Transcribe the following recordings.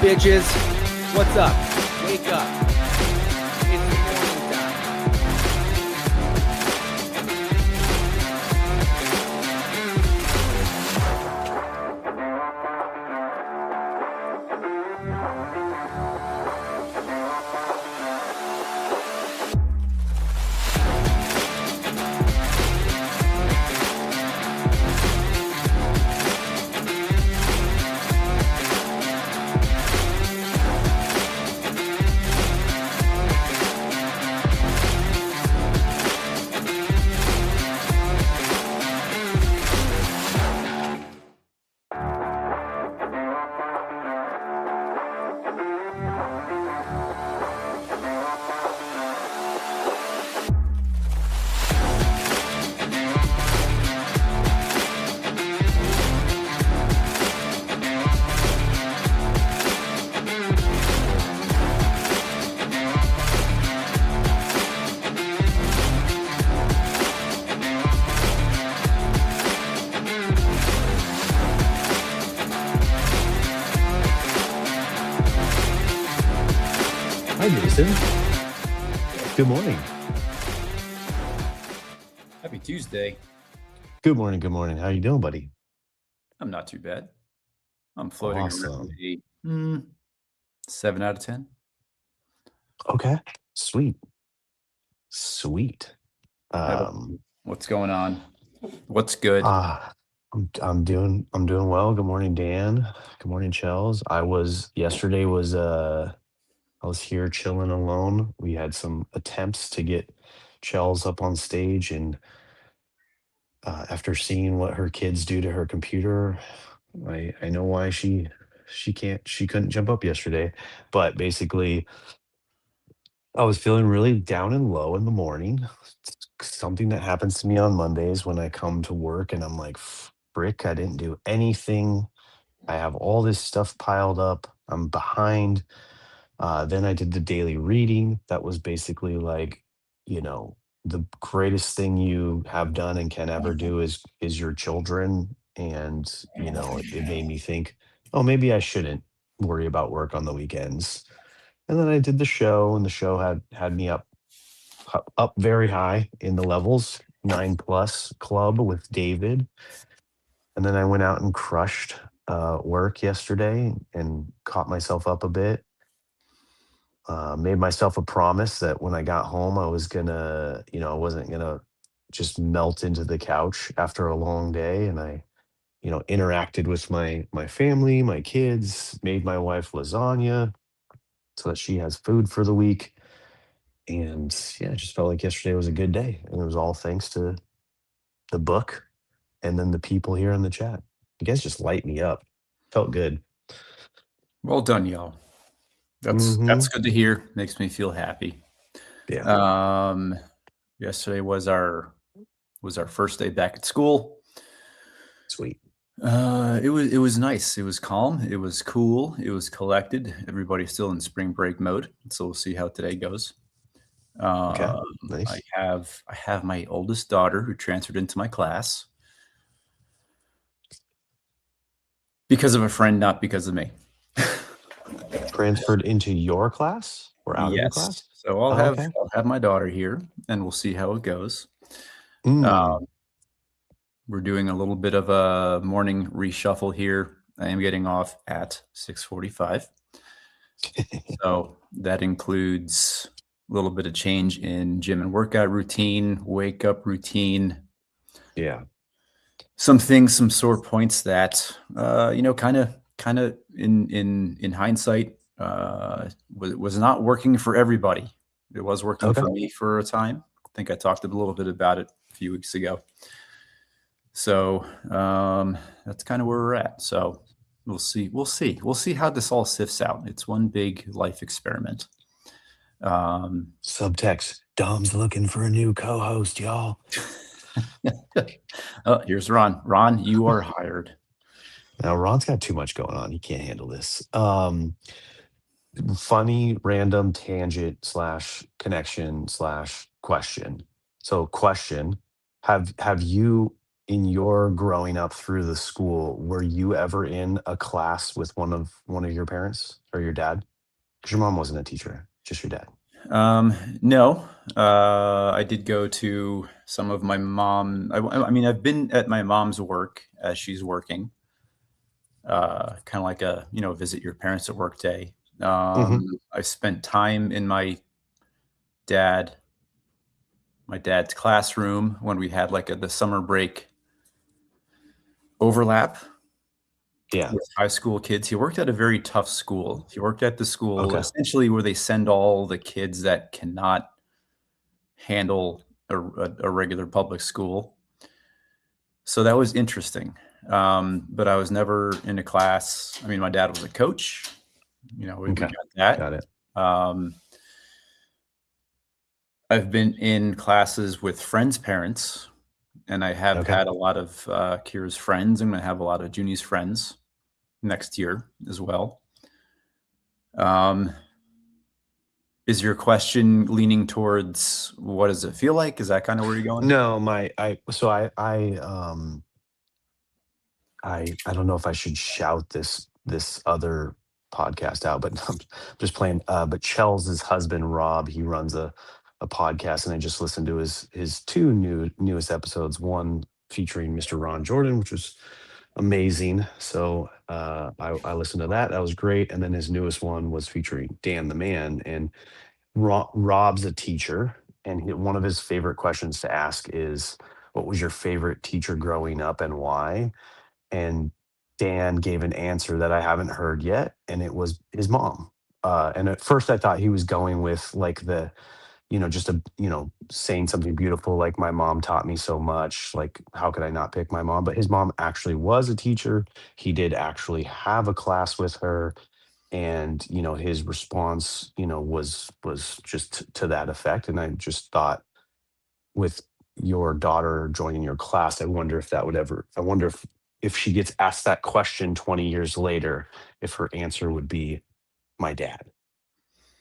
bitches. What's up? Wake up. It's morning time. Hi, Jason. Good morning. Happy Tuesday. Good morning. Good morning. How you doing, buddy? I'm not too bad. I'm floating around Awesome. a 7 out of 10. Okay. Sweet. Sweet. How about Um, you? What's going on? What's good? ah, I'm doing well. Good morning, Dan. Good morning, Chels. I was here chilling alone. We had some attempts to get Chels up on stage, and after seeing what her kids do to her computer, I know why she couldn't jump up yesterday. But basically, I was feeling really down and low in the morning. It's something that happens to me on Mondays when I come to work and I'm like, frick, I didn't do anything. I have all this stuff piled up. I'm behind. Then I did the daily reading. That was basically like, the greatest thing you have done and can ever do is your children. And, it made me think, oh, maybe I shouldn't worry about work on the weekends. And then I did the show, and the show had me up very high in the levels, 9+ club with David. And then I went out and crushed work yesterday and caught myself up a bit. Made myself a promise that when I got home, I wasn't gonna just melt into the couch after a long day. And I, interacted with my family, my kids, made my wife lasagna so that she has food for the week. And yeah, I just felt like yesterday was a good day. And it was all thanks to the book and then the people here in the chat. You guys just light me up. Felt good. Well done, y'all. That's Hmm. good to hear. Makes me feel happy. Yeah. Um, Yesterday was our first day back at school. Sweet. It was nice. It was calm. It was cool. It was collected. Everybody's still in spring break mode, so we'll see how today goes. Okay. Um, I Nice. have I have my oldest daughter who transferred into my class because of a friend, not because of me. Transferred into your class or out of your Yes. class? So I'll Oh, have okay. I'll have my daughter here, and we'll see how it goes. Uh, Mm. we're doing a little bit of a morning reshuffle here. I am getting off at 6:45, so that includes a little bit of change in gym and workout routine, wake up routine, Yeah. some things, some sore points that kind of in hindsight was not working for everybody. It was working Okay. for me for a time. I think I talked a little bit about it a few weeks ago. So that's kind of where we're at. So we'll see. We'll see how this all sifts out. It's one big life experiment. Um, Subtext. Dom's looking for a new co-host, y'all. oh, here's Ron. Ron, you are hired. Now Ron's got too much going on. He can't handle this. Funny random tangent slash connection slash question. So question, have you in your growing up through the school, were you ever in a class with one of your parents or your dad? Because your mom wasn't a teacher, just your dad. No, I did go to some of my mom. I mean, I've been at my mom's work as she's working, kind of like a visit your parents at work day. Hmm. I spent time in dad, my dad's classroom when we had like the summer break overlap Yeah. with high school kids. He worked at a very tough school. He worked at the school Okay. essentially where they send all the kids that cannot handle a regular public school. So that was interesting. But I was never in a class. I mean, my dad was a coach. We Okay. got that. Got it. I've been in classes with friends' parents, and I have Okay. had a lot of Kira's friends. I'm going to have a lot of Junie's friends next year as well. Is your question leaning towards what does it feel like? Is that kind of where you're going? No, I don't know if I should shout this other podcast out, but I'm just playing. But Chell's husband Rob, he runs a podcast, and I just listened to his two newest episodes. One featuring Mr. Ron Jordan, which was amazing. So I listened to that. That was great. And then his newest one was featuring Dan the Man, and Rob's a teacher, and one of his favorite questions to ask is, "What was your favorite teacher growing up, and why?" And Dan gave an answer that I haven't heard yet, and it was his mom. And at first, I thought he was going with like just saying something beautiful, like my mom taught me so much. Like, how could I not pick my mom? But his mom actually was a teacher. He did actually have a class with her, and his response, was just to that effect. And I just thought, with your daughter joining your class, I wonder if she gets asked that question 20 years later, if her answer would be my dad,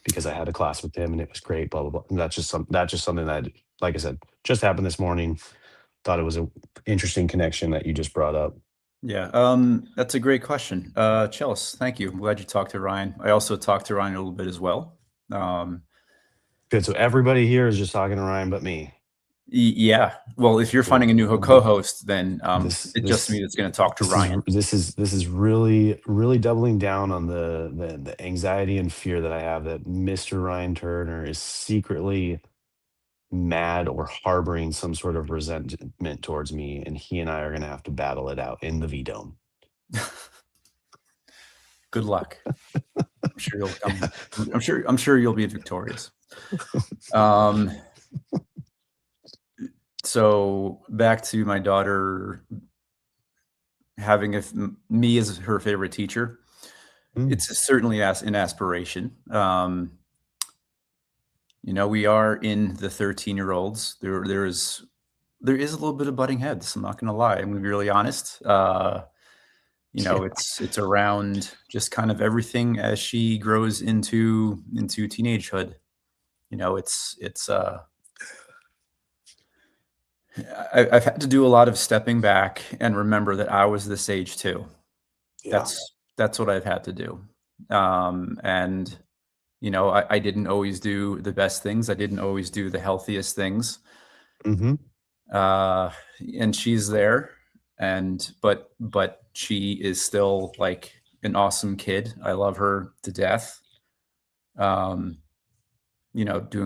because I had a class with him and it was great, blah blah blah. And that's just something that, like I said, just happened this morning. Thought it was a interesting connection that you just brought up. Yeah, that's a great question. Chelsea, thank you. I'm glad you talked to Ryan. I also talked to Ryan a little bit as well. Good. So everybody here is just talking to Ryan but me. Yeah. Well, if you're finding a new co-host, then it just means it's going to talk to Ryan. This is really really doubling down on the anxiety and fear that I have that Mr. Ryan Turner is secretly mad or harboring some sort of resentment towards me, and he and I are going to have to battle it out in the V Dome. Good luck. I'm sure you'll come. I'm sure you'll be victorious. So back to my daughter having me as her favorite teacher. It's certainly an aspiration. We are in the 13-year-olds. There is a little bit of butting heads. I'm not going to lie. I'm going to be really honest. It's around just kind of everything as she grows into teenagehood. I've had to do a lot of stepping back and remember that I was this age too. Yeah. That's what I've had to do. And I didn't always do the best things. I didn't always do the healthiest things. Mm-hmm. And she's there, but she is still like an awesome kid. I love her to death. Doing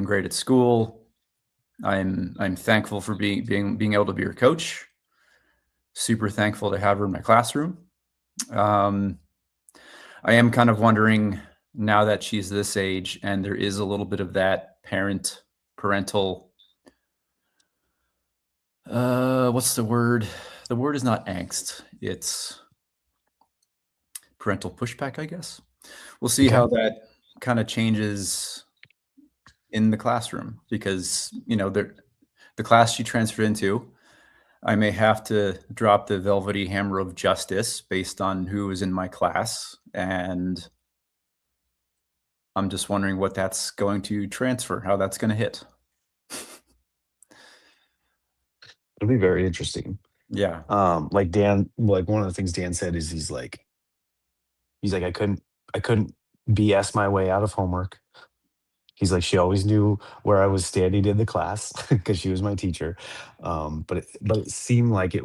great at school. I'm thankful for being able to be her coach. Super thankful to have her in my classroom. I am kind of wondering, now that she's this age and there is a little bit of that parental, what's the word? The word is not angst. It's parental pushback, I guess. We'll see how that kind of changes in the classroom, because, the class she transferred into, I may have to drop the velvety hammer of justice based on who is in my class. And I'm just wondering what that's going to transfer, how that's going to hit. It'll be very interesting. Yeah. Like Dan, like one of the things Dan said is he's like I couldn't BS my way out of homework. He's like, she always knew where I was standing in the class because she was my teacher. But it seemed like it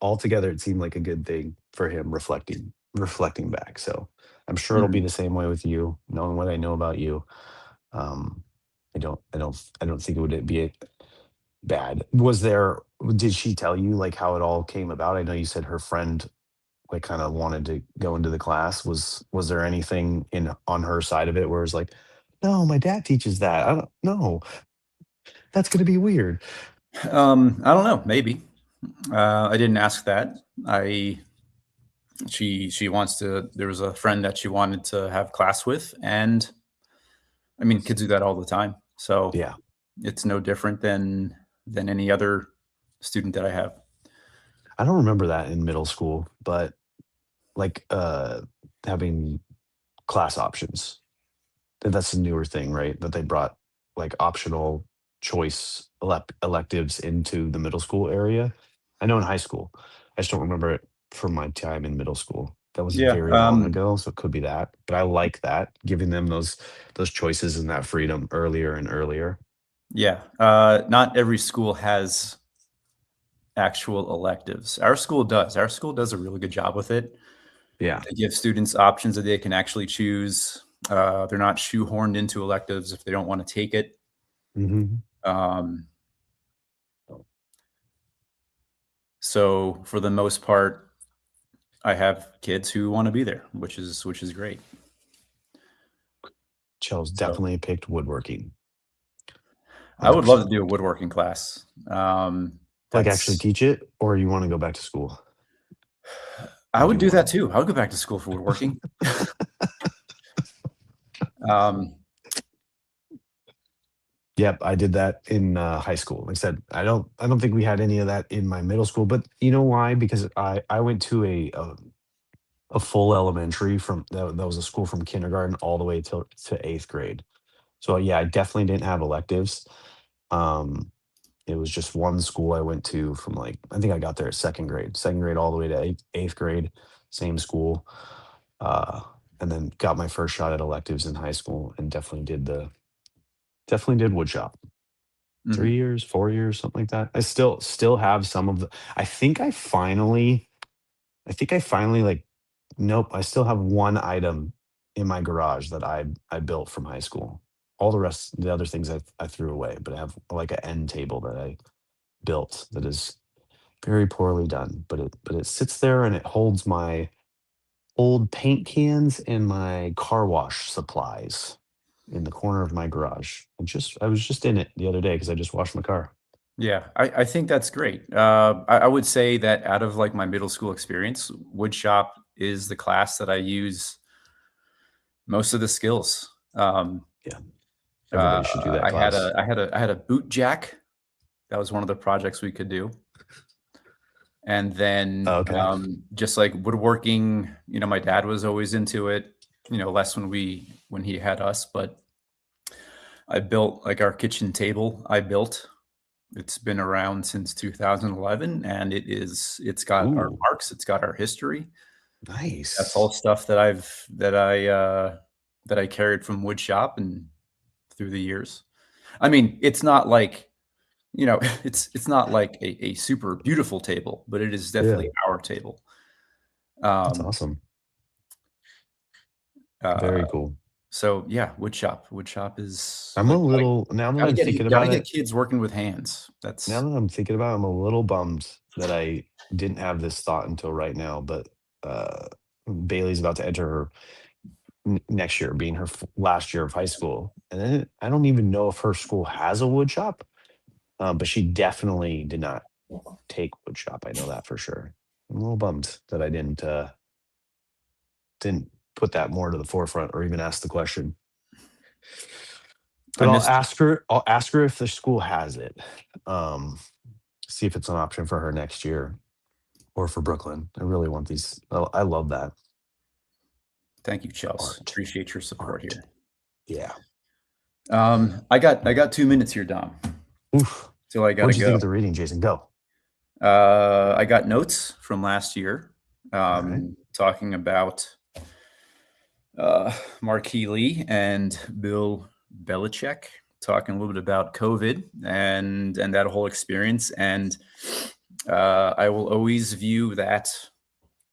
altogether. It seemed like a good thing for him reflecting back. So I'm sure it'll be Mhm. the same way with you, knowing what I know about you. Um, I don't think it would be bad. Did she tell you like how it all came about? I know you said her friend like kind of wanted to go into the class. Was there anything in on her side of it where it's like, no, my dad teaches that. I don't know. That's gonna be weird. I don't know. Maybe I didn't ask that. I she wants to. There was a friend that she wanted to have class with, and I mean, kids do that all the time. So Yeah. it's no different than any other student that I have. I don't remember that in middle school, but like having class options. That's a newer thing, right? That they brought like optional choice electives into the middle school area. I know in high school. I just don't remember it from my time in middle school. That was Yeah. very long ago, so it could be that. But I like that, giving them those choices and that freedom earlier and earlier. Yeah. Not every school has actual electives. Our school does. Our school does a really good job with it. Yeah. They give students options that they can actually choose. They're not shoehorned into electives if they don't want to take it. Hmm. Um, so for the most part, I have kids who want to be there, which is great. Chels So definitely picked woodworking. I would love to 100%. do a woodworking class. Like actually That's teach it, or you want to go back to school? I What do would you do that want? too. I would go back to school for woodworking. Um, Yep, I did that in high school. Like I said, I don't think we had any of that in my middle school, but you know why? Because I went to a full elementary that was a school from kindergarten all the way to eighth grade. So yeah, I definitely didn't have electives. Um, it was just one school I went to from like I think I got there at second grade all the way to eighth grade, same school, uh, and then got my first shot at electives in high school, and definitely did woodshop. mhm. 3 years, 4 years, something like that. I still have some of the I think I finally, like nope, I still have one item in my garage that I built from high school. All the other things I threw away, but I have, like, a end table that I built that is very poorly done, but it sits there and it holds my old paint cans and my car wash supplies in the corner of my garage. I was just in it the other day because I just washed my car. Yeah, I think that's great. I would say that out of like my middle school experience, wood shop is the class that I use most of the skills. Yeah, everybody should do that class. I had a boot jack. That was one of the projects we could do. And Oh, then okay. just like woodworking, my dad was always into it. Less when he had us, but I built like our kitchen table. I built. It's been around since 2011, and it's got our Ooh, marks. It's got our history. That's all nice. stuff that I carried from wood shop and through the years. I mean, it's not like, it's not like a super beautiful table, but it is Yeah, definitely our table. that's Um, awesome. uh, Very cool. so yeah, wood shop. Wood shop is I'm a like little now that I'm thinking gotta about get it, kids working with hands. now That's that I'm thinking about it, I'm a little bummed that I didn't have this thought until right now, but, uh, Bailey's about to enter her next year, being her last year of high school. And then I don't even know if her school has a wood shop, but she definitely did not take wood shop. I know that for sure. I'm a little bummed that I didn't put that more to the forefront or even ask the question. I But missed. I'll ask her if the school has it. Um, See if it's an option for her next year or for Brooklyn. I really want these. I love that Thank you, Chels. art. Appreciate your support Art. here. Yeah. I got 2 minutes here, Dom. Oof. Till I gotta What'd you think of go. the reading, Jason? Go. I got notes from last year right. talking about Marquis Lee and Bill Belichick, talking a little bit about COVID and that whole experience. And I will always view that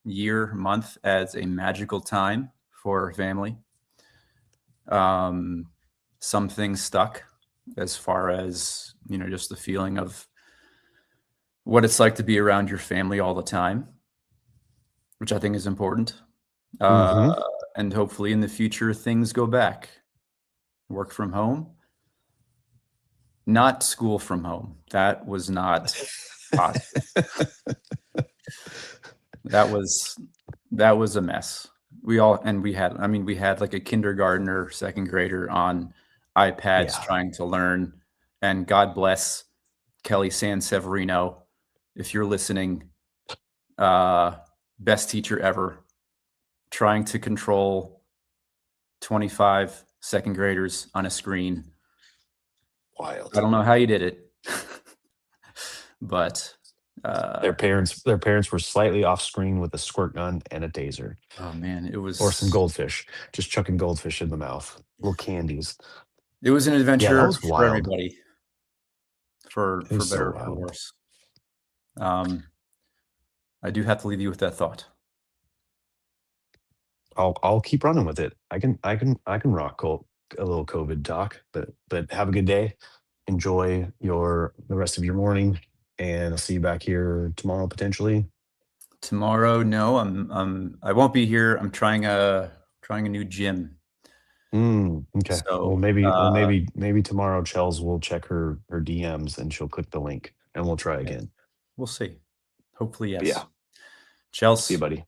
year, month as a magical time for our family. Some things stuck as far as, just the feeling of what it's like to be around your family all the time, which I think is important. Hmm. And hopefully in the future, things go back. Work from home, not school from home. That was not possible. That was a mess. We had like a kindergartner, second grader on iPads Yeah. trying to learn. And God bless Kelly Sanseverino, if you're listening, best teacher ever, trying to control 25 second graders on a screen. Wild. I don't know how you did it, but Their parents were slightly off screen with a squirt gun and a taser, oh man, it or some was goldfish, just chucking goldfish in the mouth, little candies. an Yeah, that adventure was for wild. everybody, for It was so better or for wild. worse. Um, I do have to leave you with that thought. I'll keep running with it. I can rock a little COVID talk, but have a good day. Enjoy the rest of your morning, and I'll see you back here tomorrow potentially. Tomorrow, no, I won't be here. I'm trying a new gym. Okay. Well, So maybe tomorrow Chels will check her DMs and she'll click the link and we'll try yeah, again. we'll see. Hopefully, But yeah, yes. see you, Chels, buddy.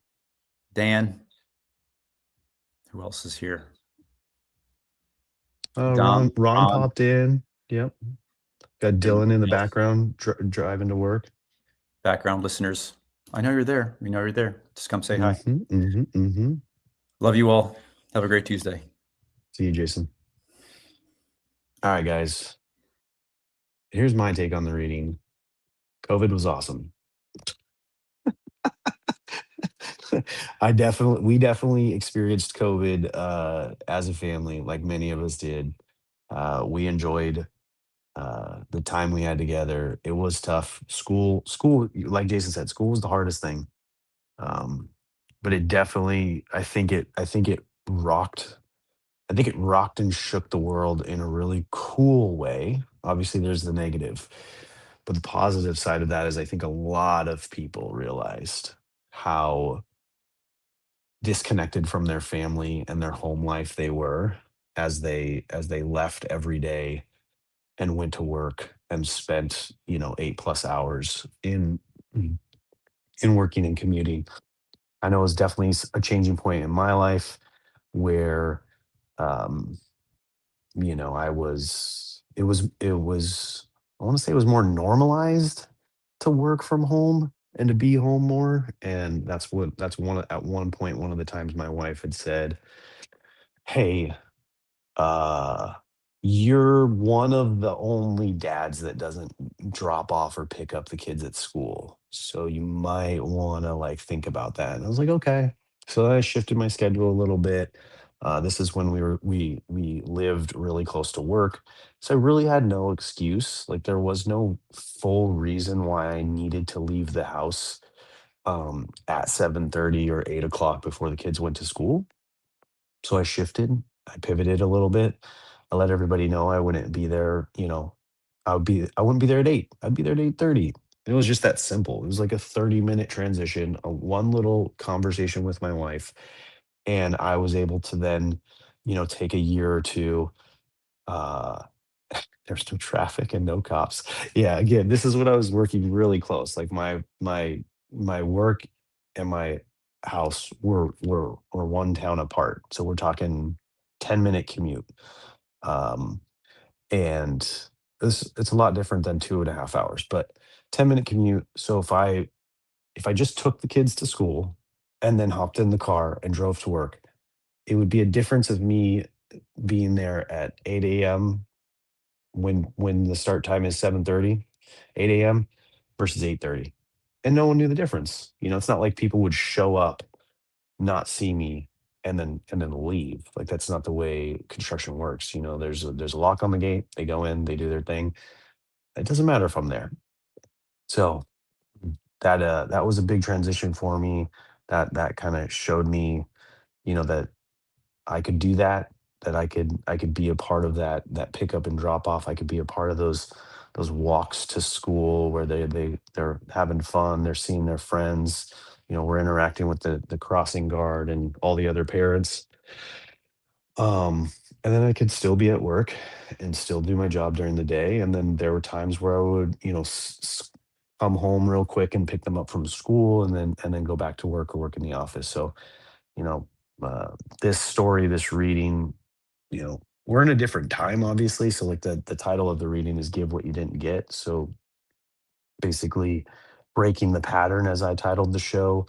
Dan, who else is here? Ron Dom, Ron Ron, popped in. Yep. Got and Dylan in the yes, background driving to work. background listeners. I know you're there. We know you're there. Just come say hi. Mm-hmm. Mm-hmm. Mm-hmm. Love you all. Have a great Tuesday. See you, Jason. All right, guys. Here's my take on the reading. COVID was awesome. We definitely experienced COVID as a family, like many of us did. We enjoyed the time we had together. It was tough. School, like Jason said, school was the hardest thing. Um, but it definitely, I think it rocked. I think it rocked and shook the world in a really cool way. Obviously, there's the negative, but the positive side of that is I think a lot of people realized how disconnected from their family and their home life they were as they left every day and went to work and spent 8+ hours in working and commuting. I know it was definitely a changing point in my life where um I was it was I want to say it was more normalized to work from home and to be home more, and that's at one point one of the times my wife had said, "Hey, uh you're one of the only dads that doesn't drop off or pick up the kids at school. So you might want to like think about that." And I was like, "Okay." So I shifted my schedule a little bit. This is when we lived really close to work. So I really had no excuse. Like there was no full reason why I needed to leave the house at 7:30 or 8 o'clock before the kids went to school. So I shifted, I pivoted a little bit. I let everybody know I wouldn't be there, I wouldn't be there at 8. I'd be there at 8:30. It was just that simple. It was like a 30-minute transition, a one little conversation with my wife, and I was able to then, take a year or two. uh there's no traffic and no cops. Yeah, again, this is when I was working really close. Like my work and my house were one town apart. So we're talking 10-minute commute. Um, and it's a lot different than 2.5 hours, but 10-minute commute. So if I just took the kids to school and then hopped in the car and drove to work, it would be a difference of me being there at 8 a.m. when the start time is 7:30, 8 a.m. versus 8:30. and no one knew the difference. It's not like people would show up, not see me, and then leave. Like, that's not the way construction works. There's a lock on the gate. They go in, they do their thing. It doesn't matter if I'm there. So that was a big transition for me. That kind of showed me, that I could do that. That I could be a part of that pickup and drop off. I could be a part of those walks to school where they're having fun. They're seeing their friends. We're interacting with the crossing guard and all the other parents. And then I could still be at work and still do my job during the day. And then there were times where I would, come home real quick and pick them up from school, and then go back to work or work in the office. So, you know, this story, this reading, we're in a different time, obviously. So, like, the title of the reading is "Give What You Didn't Get." So basically, breaking the pattern, as I titled the show.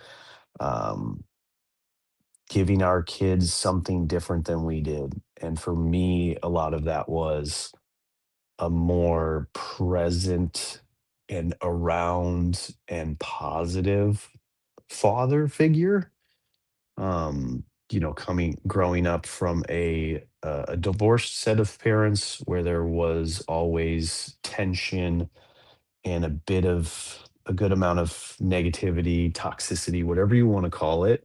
Um, Giving our kids something different than we did. And for me, a lot of that was a more present and around and positive father figure. Growing up from a divorced set of parents where there was always tension and a good amount of negativity, toxicity, whatever you want to call it.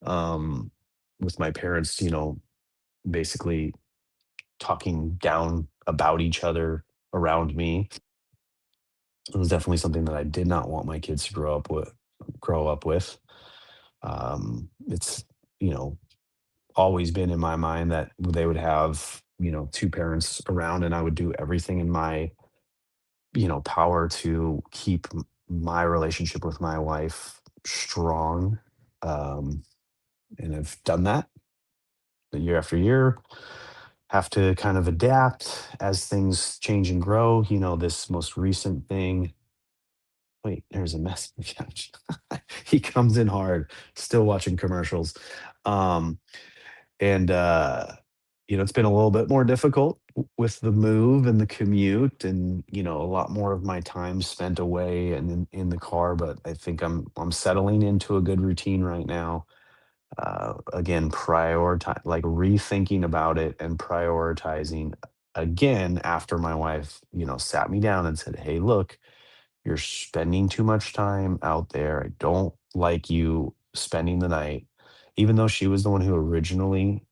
Um, with my parents, basically talking down about each other around me. It was definitely something that I did not want my kids to grow up with. It's, you know, always been in my mind that they would have, two parents around, and I would do everything in my, power to keep my relationship with my wife strong. Um, and I've done that year after year. Have to kind of adapt as things change and grow. This most recent thing. Wait, there's a mess. He comes in hard, still watching commercials. Um, and it's been a little bit more difficult with the move and the commute, and a lot more of my time spent away and in the car. But I think I'm settling into a good routine right now. Again, prioritize, like, rethinking about it and prioritizing again after my wife, sat me down and said, "Hey, look, you're spending too much time out there. I don't like you spending the night." Even though she was the one who originally,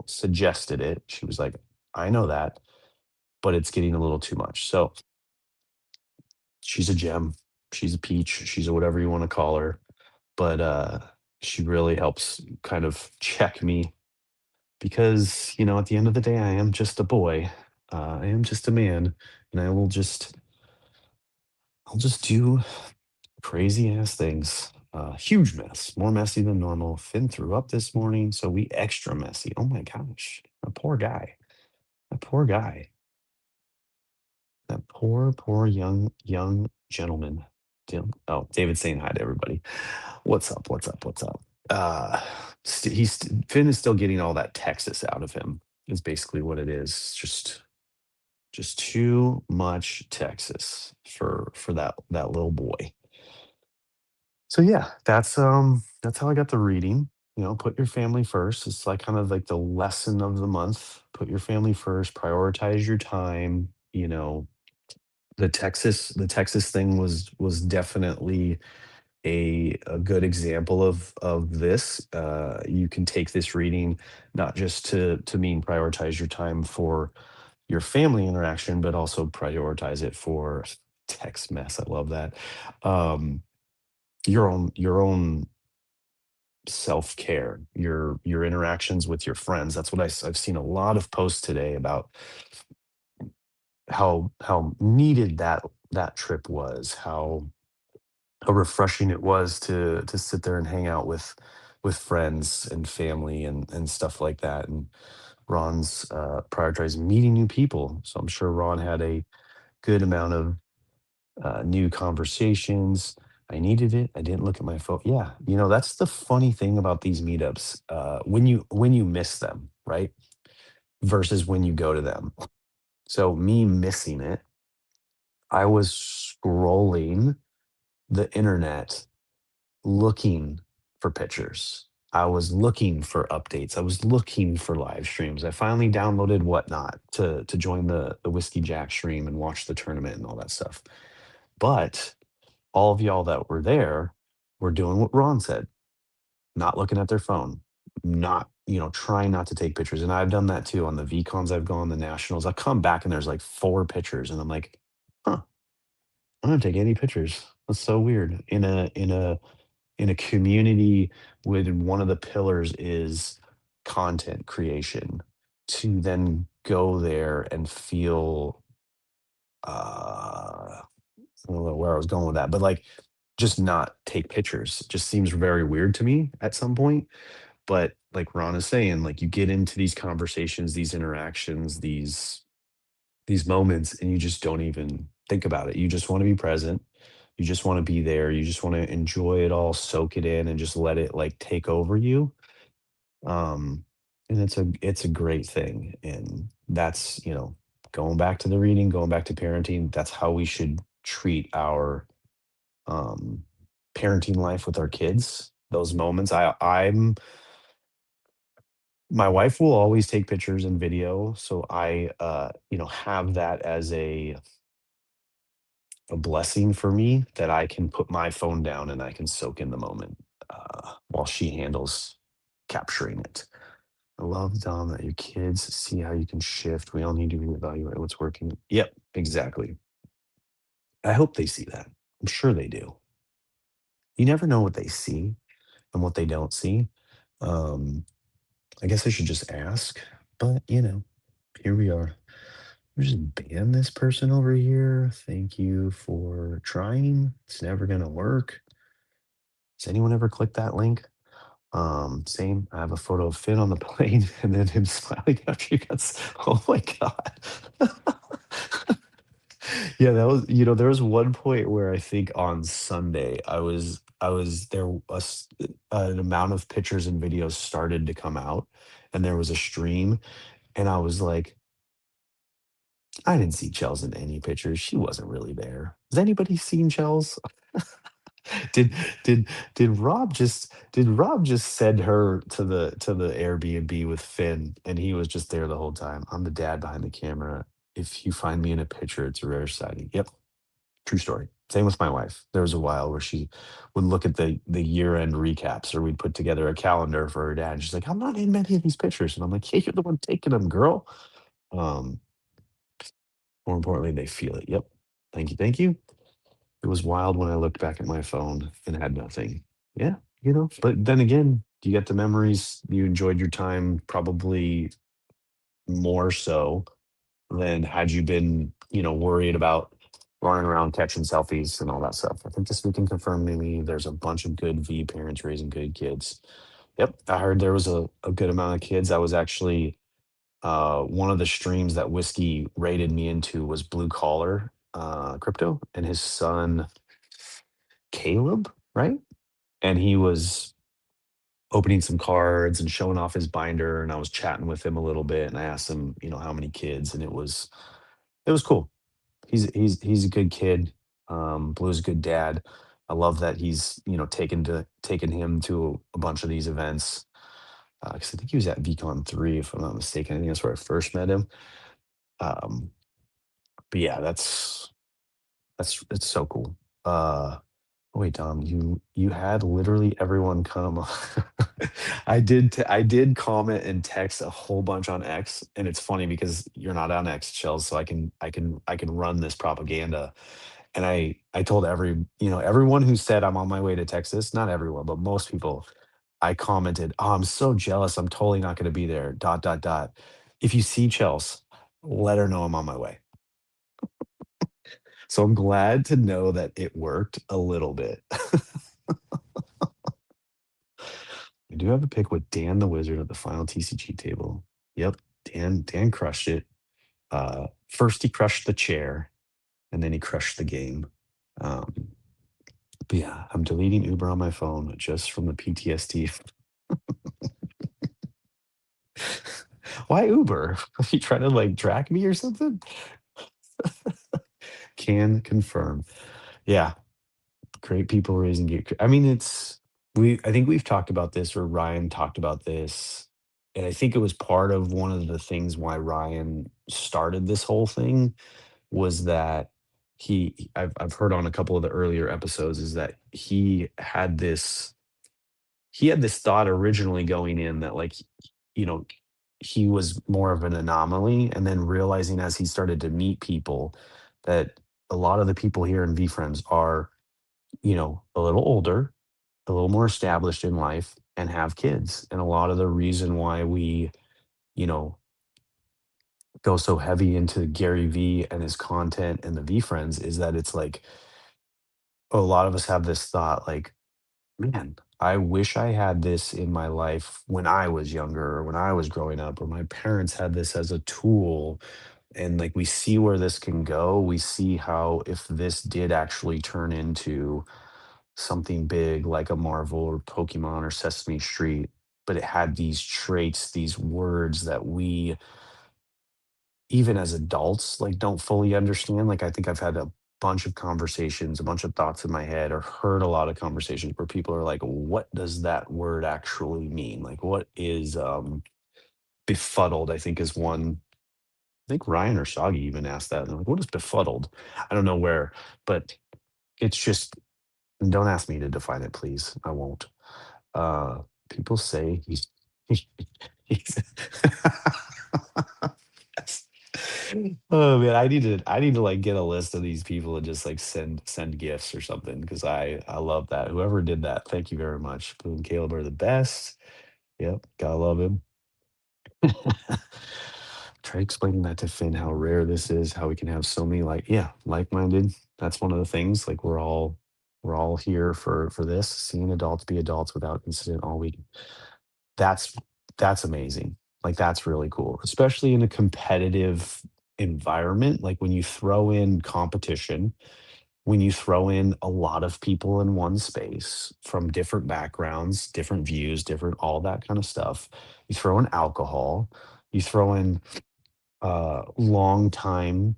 suggested it, she was like, "I know that, but it's getting a little too much." So she's a gem. She's a peach. She's a whatever you want to call her. But she really helps kind of check me because, at the end of the day, I am just a boy. I am just a man, and I'll just do crazy ass things. Huge mess, more messy than normal. Finn threw up this morning, so we extra messy. Oh my gosh, a poor guy. A poor guy. That poor young gentleman. Oh, David's saying hi to everybody. What's up? What's up? What's up? Finn is still getting all that Texas out of him. Is basically what it is. Just too much Texas for that little boy. So yeah, that's how I got the reading. Put your family first. It's like kind of like the lesson of the month. Put your family first, prioritize your time. The Texas thing was definitely a good example of this. You can take this reading not just to mean prioritize your time for your family interaction, but also prioritize it for text mess. I love that. Um, your own self-care, your interactions with your friends. That's what I've seen a lot of posts today about how needed that trip was, how refreshing it was to sit there and hang out with friends and family and stuff like that. And Ron's prioritized meeting new people, so I'm sure Ron had a good amount of new conversations. I needed it. I didn't look at my phone. Yeah, that's the funny thing about these meetups. When you miss them, right? Versus when you go to them. So me missing it, I was scrolling the internet looking for pictures. I was looking for updates. I was looking for live streams. I finally downloaded Whatnot to join the Whiskey Jack stream and watch the tournament and all that stuff. But all of y'all that were there were doing what Ron said, not looking at their phone, not, trying not to take pictures. And I've done that too on the VCons I've gone, the nationals. I come back and there's like 4 pictures, and I'm like, huh, I don't take any pictures. That's so weird. In a community with one of the pillars is content creation, to then go there and feel I don't know where I was going with that, but like just not take pictures just seems very weird to me at some point. But like Ron is saying, like you get into these conversations, these interactions, these moments, and you just don't even think about it. You just want to be present. You just want to be there. You just want to enjoy it all, soak it in, and just let it like take over you. Um, and it's a great thing. And that's, going back to the reading, going back to parenting, that's how we should treat our um parenting life with our kids. Those moments. I'm my wife will always take pictures and video, so I have that as a blessing for me, that I can put my phone down and I can soak in the moment while she handles capturing it. I love, Dom, that your kids see how you can shift. We all need to reevaluate what's working. Yep, exactly. I hope they see that. I'm sure they do. You never know what they see and what they don't see. Um, I guess I should just ask, but here we are. We just ban this person over here. Thank you for trying. It's never gonna work. Does anyone ever click that link? Same. I have a photo of Finn on the plane and then him smiling after he got. Oh my god. Yeah, that was. There was one point where I think on Sunday I was there. An amount of pictures and videos started to come out, and there was a stream, and I was like, I didn't see Chels in any pictures. She wasn't really there. Has anybody seen Chels? Did did Rob just send her to the Airbnb with Finn, and he was just there the whole time? I'm the dad behind the camera. If you find me in a picture, it's a rare sighting. Yep, true story. Same with my wife. There was a while where she would look at the year-end recaps, or we'd put together a calendar for her dad. She's like, I'm not in many of these pictures. And I'm like, yeah, you're the one taking them, girl. Um, More importantly, they feel it. Yep. Thank you. Thank you. It was wild when I looked back at my phone and had nothing. Yeah, but then again, you get the memories. You enjoyed your time probably more so than had you been, worried about running around catching selfies and all that stuff. I think this we can confirm, maybe there's a bunch of good V parents raising good kids. Yep. I heard there was a good amount of kids. I was actually one of the streams that Whiskey rated me into was Blue Collar Crypto, and his son Caleb, right? And he was opening some cards and showing off his binder, and I was chatting with him a little bit, and I asked him, how many kids, and it was cool. He's a good kid. Blue's a good dad. I love that he's taken him to a bunch of these events. Because I think he was at VCon 3, if I'm not mistaken. I think that's where I first met him. Um, but yeah, that's so cool. Oh, wait, Dom, you had literally everyone come. I did comment and text a whole bunch on X, and it's funny because you're not on X, Shells, so I can run this propaganda. And I told everyone who said I'm on my way to Texas, not everyone, but most people, I commented, "Oh, I'm so jealous. I'm totally not going to be there. Dot dot dot. If you see Chels, let her know I'm on my way." So I'm glad to know that it worked a little bit. I do have a pick with Dan the Wizard at the final TCG table. Yep, Dan crushed it. First he crushed the chair, and then he crushed the game. Um, but yeah, I'm deleting Uber on my phone just from the PTSD. Why Uber? You trying to like track me or something? Can confirm. Yeah, great people raising I mean, I think we've talked about this, or Ryan talked about this, and I think it was part of one of the things why Ryan started this whole thing was that I've heard on a couple of the earlier episodes is that he had this thought originally going in that like you know he was more of an anomaly, and then realizing as he started to meet people that a lot of the people here in VFriends are a little older, a little more established in life, and have kids. And a lot of the reason why we, you know, go so heavy into Gary V and his content and the V Friends is that it's like a lot of us have this thought like, man, I wish I had this in my life when I was younger or when I was growing up, or my parents had this as a tool. And like we see where this can go. We see how if this did actually turn into something big like a Marvel or Pokemon or Sesame Street, but it had these traits, these words that we, even as adults, like don't fully understand. Like I think I've had a bunch of conversations, a bunch of thoughts in my head, or heard a lot of conversations where people are like, what does that word actually mean? Like what is befuddled, I think is one. I think Ryan or Shaggy even asked that. And they're like, what is befuddled? I don't know where, but it's just, and don't ask me to define it, please. I won't. Uh, People say he's Oh man, I need to like get a list of these people and just like send gifts or something because I love that. Whoever did that, thank you very much. Blue and Caleb are the best. Yep, gotta love him. Try explaining that to Finn how rare this is, how we can have so many like-minded. That's one of the things. Like we're all here for this, seeing adults be adults without incident all week. That's that's amazing. Like, that's really cool, especially in a competitive environment, like, when you throw in competition, when you throw in a lot of people in one space from different backgrounds, different views, different all that kinda stuff. You throw in alcohol, you throw in, long time,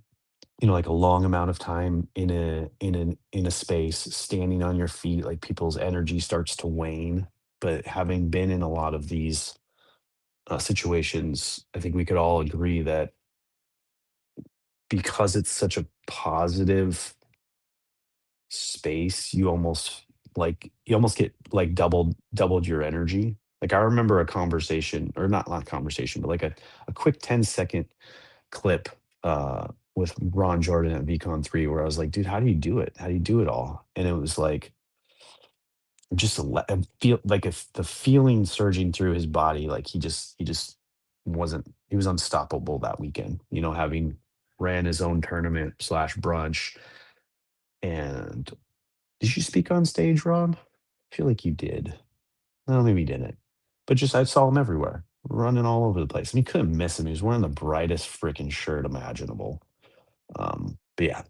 like, a long amount of time in a space, standing on your feet, like, people's energy starts to wane, but having been in a lot of these situations, I think we could all agree that because it's such a positive space, you almost get like doubled your energy. Like I remember a conversation, or not conversation, but like a quick 10-second clip with Ron Jordan at VCon 3 where I was like, dude, how do you do it? How do you do it all? And it was like just I feel like if the feeling surging through his body, like he just wasn't he was unstoppable that weekend. Having ran his own tournament slash brunch. And did you speak on stage, Ron? I feel like you did. No, maybe you didn't. But just I saw him everywhere, running all over the place, and you couldn't miss him. He was wearing the brightest freaking shirt imaginable. But yeah,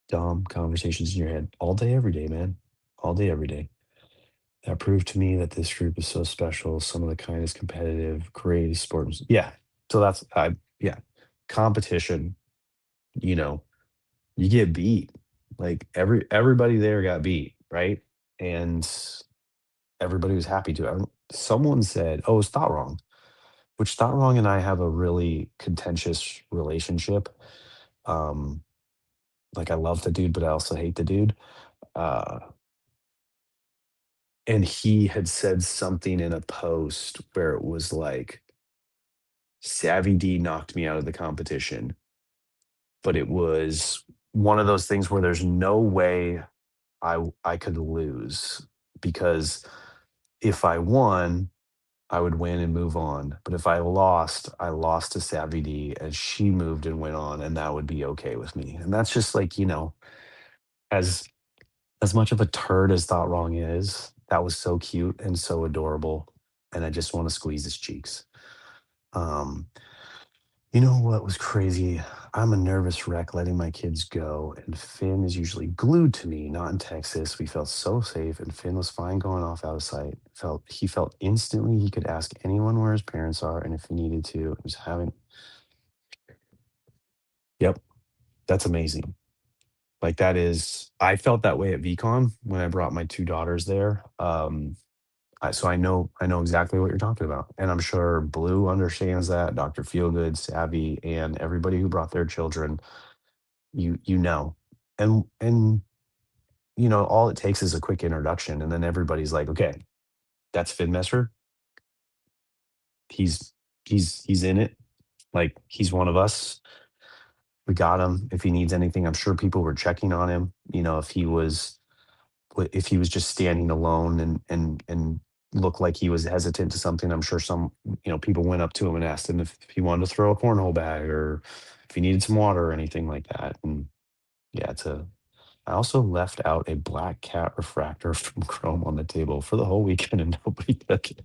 dumb conversations in your head all day, every day, man, all day, every day. That proved to me that this group is so special. Some of the kindest, competitive, creative sports. Yeah. So yeah, competition, you know, you get beat. Like everybody there got beat, right? And everybody was happy to. Someone said, oh, it's Thought Wrong, which Thought Wrong and I have a really contentious relationship. Um, like I love the dude, but I also hate the dude. Uh, and he had said something in a post where it was like, Savvy D knocked me out of the competition, but it was one of those things where there's no way I could lose because if I won, I would win and move on. But if I lost to Savvy D and she moved and went on, and that would be okay with me. And that's just like, as as much of a turd as Thought Wrong is, that was so cute and so adorable. And I just want to squeeze his cheeks. Um, You know what was crazy? I'm a nervous wreck letting my kids go, and Finn is usually glued to me. Not in Texas. We felt so safe, and Finn was fine going off out of sight. He felt instantly he could ask anyone where his parents are, and if he needed to, it was having. Yep, that's amazing. Like that is, I felt that way at VCon when I brought my two daughters there. So I know exactly what you're talking about, and I'm sure Blue understands that. Dr. Feelgood, Savvy, and everybody who brought their children, you know, and all it takes is a quick introduction, and then everybody's like, okay, that's Finn Messer. He's he's in it. Like he's one of us. We got him. If he needs anything, I'm sure people were checking on him. If he was just standing alone and looked like he was hesitant to something, I'm sure some people went up to him and asked him if he wanted to throw a cornhole bag or if he needed some water or anything like that. And yeah, I also left out a black cat refractor from Chrome on the table for the whole weekend and nobody took it.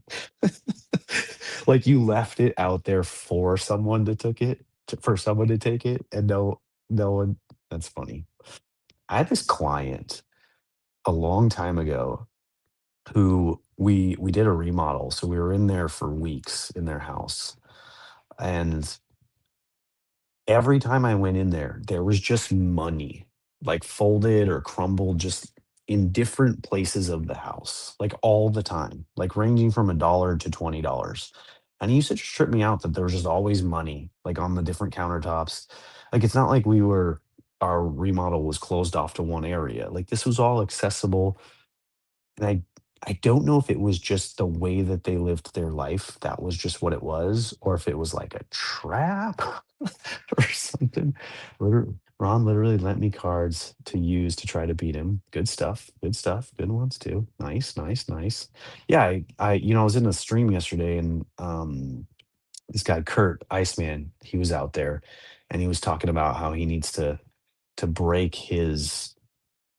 Like you left it out there for someone to took it for someone to take it and no one. That's funny. I had this client a long time ago who we did a remodel, so we were in there for weeks in their house, and every time I went in there, there was just money, like folded or crumbled just in different places of the house, like all the time, like ranging from $1 to $20. And it used to just trip me out that there was just always money, like on the different countertops. Like it's not like our remodel was closed off to one area. Like this was all accessible. And I don't know if it was just the way that they lived their life, that was just what it was, or if it was like a trap or something. Ron literally lent me cards to use to try to beat him. Good stuff. Good stuff. Good ones too. Nice, nice, nice. Yeah, I was in a stream yesterday and this guy Kurt Iceman, he was out there and he was talking about how he needs to break his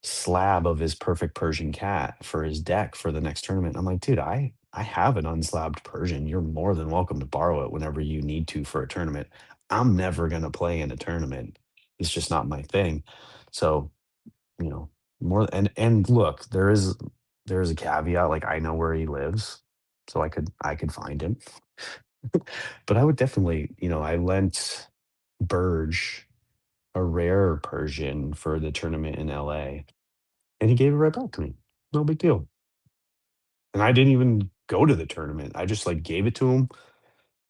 slab of his perfect Persian cat for his deck for the next tournament. I'm like, dude, I have an unslabbed Persian. You're more than welcome to borrow it whenever you need to for a tournament. I'm never gonna play in a tournament. It's just not my thing. So, you know, more and look, there is a caveat. Like I know where he lives, so I could find him. But I would definitely, I lent Burge a rare Persian for the tournament in LA and he gave it right back to me. No big deal. And I didn't even go to the tournament. I just like gave it to him.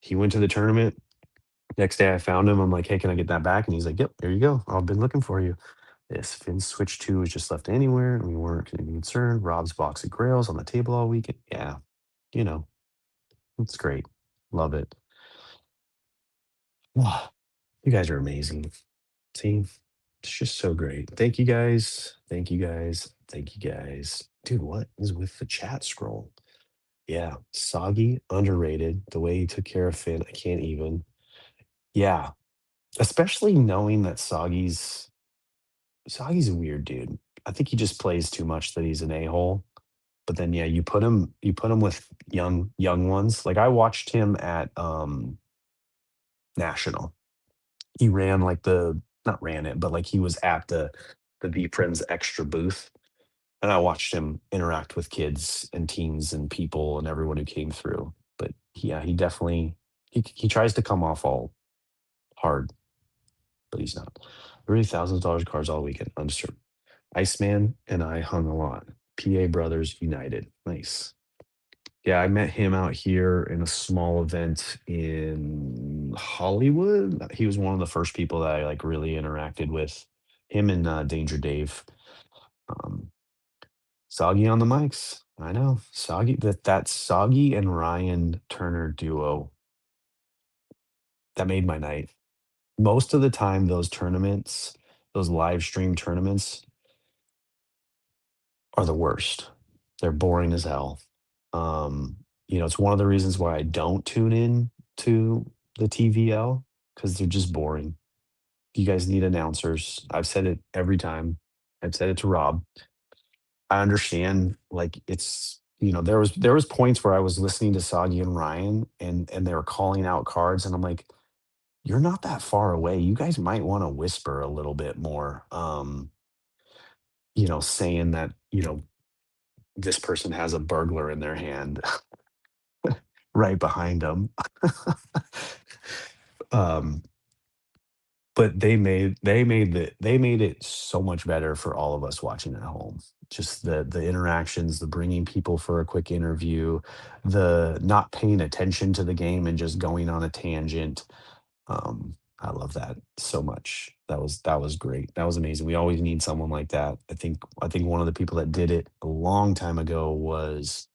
He went to the tournament. Next day I found him. I'm like, hey, can I get that back? And he's like, yep, there you go. I've been looking for you. This Finn Switch 2 was just left anywhere and we weren't gonna be concerned. Rob's box of grails on the table all weekend. Yeah, you know, it's great. Love it. Wow, you guys are amazing. See, it's just so great. Thank you guys. Thank you guys. Thank you guys. Dude, what is with the chat scroll? Yeah, Soggy, underrated. The way he took care of Finn, I can't even. Yeah, especially knowing that Soggy's a weird dude. I think he just plays too much that he's an a-hole. But then yeah, you put him with young ones. Like I watched him at National. He ran like the not ran it, but like he was at the V Friends extra booth. And I watched him interact with kids and teens and people and everyone who came through. But yeah, he definitely he tries to come off all hard, but he's not. Really thousands of dollars of cards all weekend. Undisturbed. Iceman and I hung a lot. PA Brothers United. Nice. Yeah, I met him out here in a small event in Hollywood. He was one of the first people that I like really interacted with. Him and Danger Dave. Um, Soggy on the mics. I know. Soggy that Soggy and Ryan Turner duo, that made my night. Most of the time those tournaments, those live stream tournaments are the worst. They're boring as hell. It's one of the reasons why I don't tune in to the TVL because they're just boring. You guys need announcers. I've said it every time. I've said it to Rob. I understand, like, there was points where I was listening to Soggy and Ryan, and they were calling out cards, and I'm like, "You're not that far away. You guys might wanna whisper a little bit more," saying that, this person has a burglar in their hand right behind them. Um, But they made it so much better for all of us watching at home. Just the interactions, the bringing people for a quick interview, the not paying attention to the game and just going on a tangent. I love that so much. That was great. That was amazing. We always need someone like that. I think one of the people that did it a long time ago was,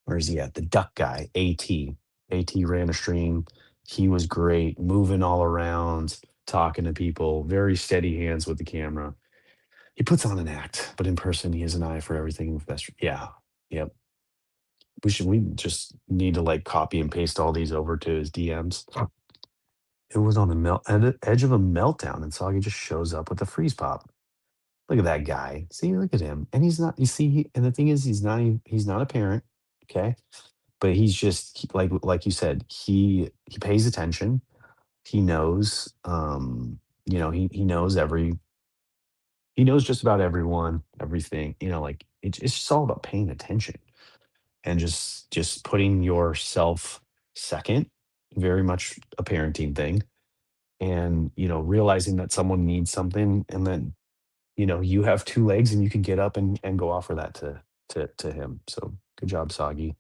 where is he at? The duck guy, AT. AT ran a stream. He was great, moving all around, talking to people, very steady hands with the camera. He puts on an act, but in person, he has an eye for everything. Best, yeah, yep. We just need to like copy and paste all these over to his DMs. It was on the edge of a meltdown, and Soggy just shows up with a freeze pop. Look at that guy. See, look at him, and he's not. You see, and the thing is, he's not a parent. Okay, but he's just like you said, he pays attention. He knows, he knows he knows just about everyone, everything. Like it's just all about paying attention and just putting yourself second. Very much a parenting thing, and realizing that someone needs something, and then you have two legs and you can get up and go offer that to him. So good job, Soggy.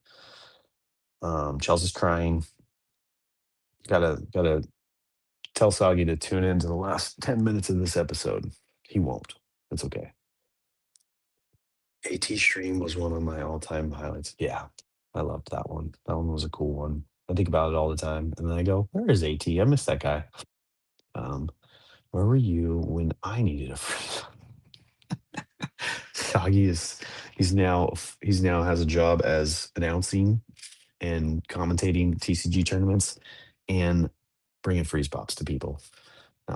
Chelsea's crying. Gotta tell Soggy to tune into the last 10 minutes of this episode. He won't. It's okay. AT stream was one of my all-time highlights. Yeah, I loved that one. That one was a cool one. I think about it all the time, and then I go, "Where is AT? I miss that guy." Where were you when I needed a friend? Soggy he's now has a job as announcing and commentating TCG tournaments and bringing freeze pops to people.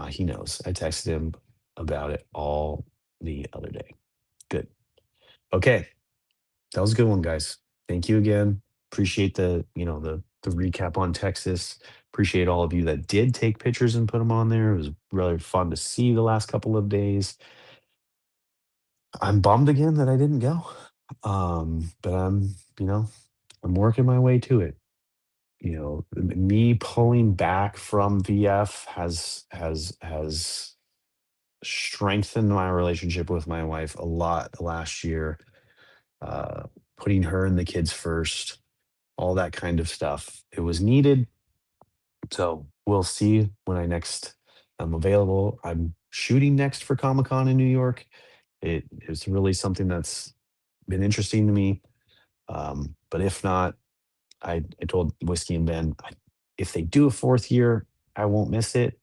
He knows. I texted him about it all the other day. Good. Okay. That was a good one, guys. Thank you again. Appreciate the recap on Texas. Appreciate all of you that did take pictures and put them on there. It was really fun to see the last couple of days. I'm bummed again that I didn't go. But I'm working my way to it. Me pulling back from VF has strengthened my relationship with my wife a lot last year. Putting her and the kids first, all that kind of stuff. It was needed. So we'll see when I'm available. I'm shooting next for Comic-Con in New York. It is really something that's been interesting to me. But if not, I told Whiskey and Ben, if they do a fourth year, I won't miss it.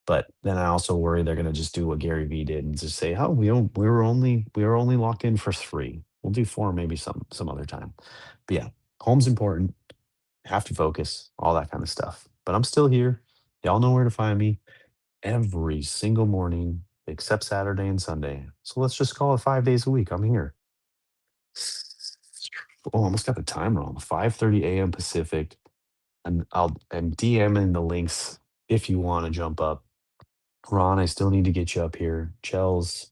But then I also worry they're going to just do what Gary Vee did and just say, "Oh, we were only locked in for 3. We'll do 4 maybe some other time." But yeah, home's important. Have to focus, all that kind of stuff. But I'm still here. Y'all know where to find me every single morning except Saturday and Sunday. So let's just call it 5 days a week. I'm here. Oh, almost got the time wrong. 5:30 a.m. Pacific. And I'm DMing the links if you want to jump up. Ron, I still need to get you up here. Chels,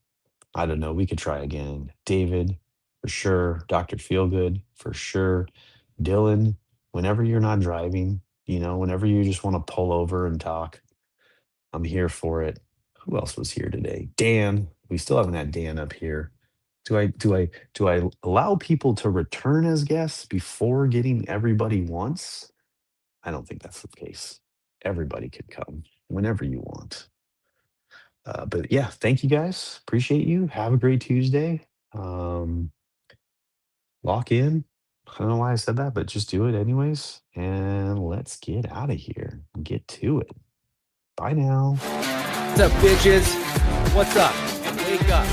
I don't know. We could try again. David, for sure. Dr. Feelgood, for sure. Dylan, whenever you're not driving, whenever you just want to pull over and talk, I'm here for it. Who else was here today? Dan. We still haven't had Dan up here. Do I allow people to return as guests before getting everybody once? I don't think that's the case. Everybody can come whenever you want. But yeah, thank you guys. Appreciate you. Have a great Tuesday. Lock in. I don't know why I said that, but just do it anyways. And let's get out of here and get to it. Bye now. What's up, bitches? What's up? Wake up.